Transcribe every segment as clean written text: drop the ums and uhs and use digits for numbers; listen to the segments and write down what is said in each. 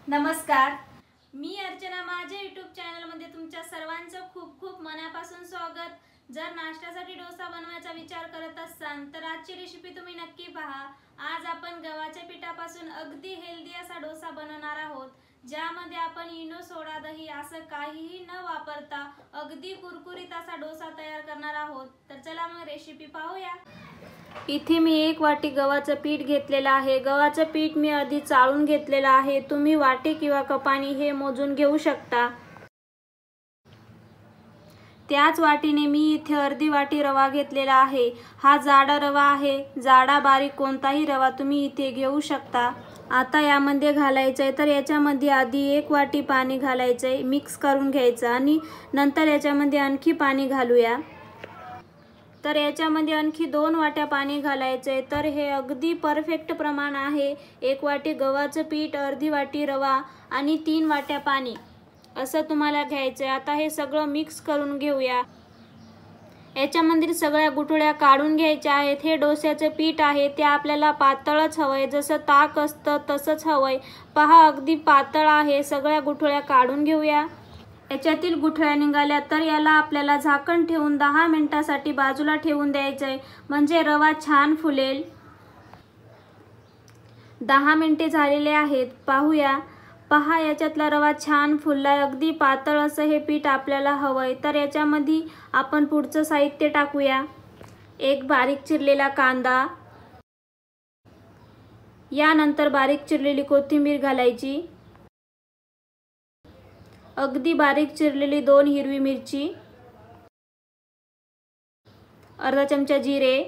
नमस्कार, मी अर्चना। माझ्या यूट्यूब चॅनलमध्ये तुमच्या सर्वांचं खूप खूप मनापासून स्वागत। जर नाश्त्यासाठी डोसा बनवायचा विचार करत असाल तर आजची रेसिपी तुम्ही नक्की पहा। आज आपण गव्हाच्या पिठापासून अगदी हेल्दी असा डोसा बनवणार आहोत, ज्यामध्ये आपण इनो, सोडा, दही असं काहीही न वापरता अगदी कुरकुरीत असा डोसा तयार करणार आहोत। तर चला मग रेसिपी पाहूया। इथे मी 1 वाटी गव्हाचं पीठ घेतलेलं आहे। गव्हाचं पीठ मी आधी चाळून घेतलेलं आहे। तुम्ही वाटी किंवा कपानी हे मोजून घेऊ शकता। त्याच वाटीने मी इथे अर्धी वाटी रवा घेतलेला आहे। हा जाडा रवा आहे। जाडा बारीक कोणताही रवा तुम्ही इथे घेऊ शकता। आता यामध्ये घालायचंय तर याच्यामध्ये आधी 1 वाटी पाणी घालायचंय, मिक्स करून घ्यायचं आणि नंतर याच्यामध्ये आणखी पाणी घालूया। तर याच्यामध्ये आणखी 2 वाट्या पाणी घालायचंय। तर हे अगदी परफेक्ट प्रमाण आहे। 1 वाटी गव्हाचं पीठ, अर्धी वाटी रवा आणि 3 वाट्या पाणी असं तुम्हाला घ्यायचंय। आता हे सगळं मिक्स करून घेऊया। याच्यामध्ये सगळ्या गुठळ्या काढून घ्यायच्या आहेत। हे डोस्याचं पीठ आहे ते आपल्याला पातळच हवंय, जसं ताक असतं तसंच हवंय। पहा, अगदी पातळ आहे। सगळ्या गुठळ्या काढून घेऊया। याच्यातील गुठळ्या निघाल्या तर याला आपल्याला झाकण ठेवून 10 मिनिटांसाठी बाजूला ठेवून द्यायचंय, म्हणजे रवा छान फुलेल। 10 मिनिटे झालेले आहेत, पाहूया। पहा, याच्यातला रवा छान फुललाय। अगदी पातळ असं हे पीठ आपल्याला हवंय। तर याच्यामध्ये आपण पुढचं साहित्य टाकूया। 1 बारीक चिरलेला कांदा, यानंतर बारीक चिरलेली कोथिंबीर घालायची, अगदी बारीक चिरलेली 2 हिरवी मिरची, अर्धा चमचा जिरे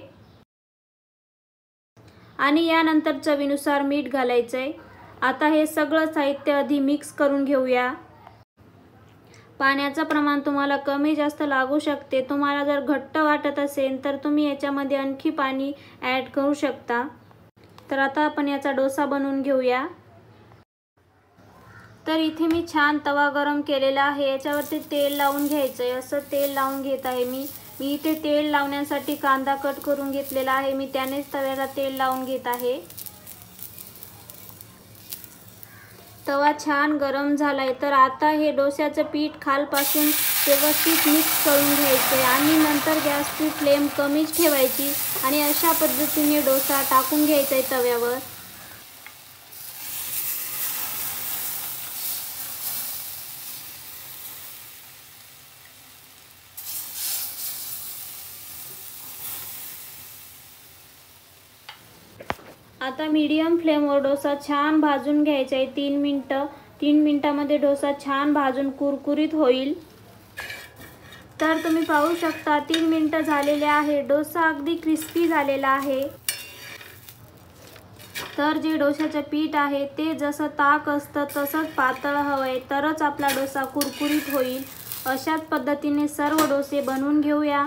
आणि यानंतर चवीनुसार मीठ घालायचंय। आता हे सगळं साहित्य आधी मिक्स करून घेऊया। पाण्याचं प्रमाण तुम्हाला कमी जास्त लागू शकते। तुम्हाला जर घट्ट वाटत असेल तर तुम्ही याच्यामध्ये आणखी पाणी ॲड करू शकता। तर आता आपण याचा डोसा बनवून घेऊया। तर इथे मी छान तवा गरम केलेला आहे। याच्यावरती तेल लावून घ्यायचंय। असं तेल लावून घेत आहे मी इथे तेल लावण्यासाठी कांदा कट करून घेतलेला आहे। मी त्यानेच तव्याला तेल लावून घेत आहे। तवा छान गरम झालाय। तर आता हे डोस्याचं पीठ खालपासून व्यवस्थित मिक्स करून घ्यायचंय आणि नंतर गॅसची फ्लेम कमीच ठेवायची आणि अशा पद्धतीने डोसा टाकून घ्यायचाय तव्यावर। आता मीडियम फ्लेमवर डोसा छान भाजून घ्यायचा आहे। 3 मिनिटं। 3 मिनिटांमध्ये डोसा छान भाजून कुरकुरीत होईल। तर तुम्ही पाहू शकता 3 मिनिटं झालेले आहे। डोसा अगदी क्रिस्पी झालेला आहे। तर जे डोशाचं पीठ आहे ते जसं ताक असतं तसंच पातळ हवंय, तरच आपला डोसा कुरकुरीत होईल। अशाच पद्धतीने सर्व डोसे बनवून घेऊया।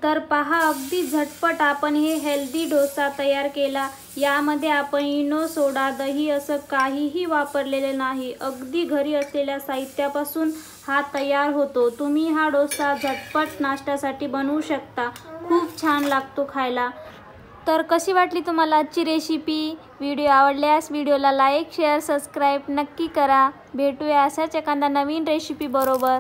तर पहा, अगदी झटपट आपण हे हेल्दी डोसा तयार केला। यामध्ये आपण इनो, सोडा, दही असं काहीही वापरलेले नाही। अगदी घरी असलेल्या साहित्यापासून हा तयार होतो। तुम्ही हा डोसा झटपट नाश्त्यासाठी बनवू शकता। खूप छान लागतो खायला। तर कशी वाटली तुम्हाला आजची रेसिपी? व्हिडिओ आवडल्यास व्हिडिओला लाईक, शेअर, सबस्क्राईब नक्की करा। भेटूया अशाच एखाद्या नवीन रेसिपी बरोबर।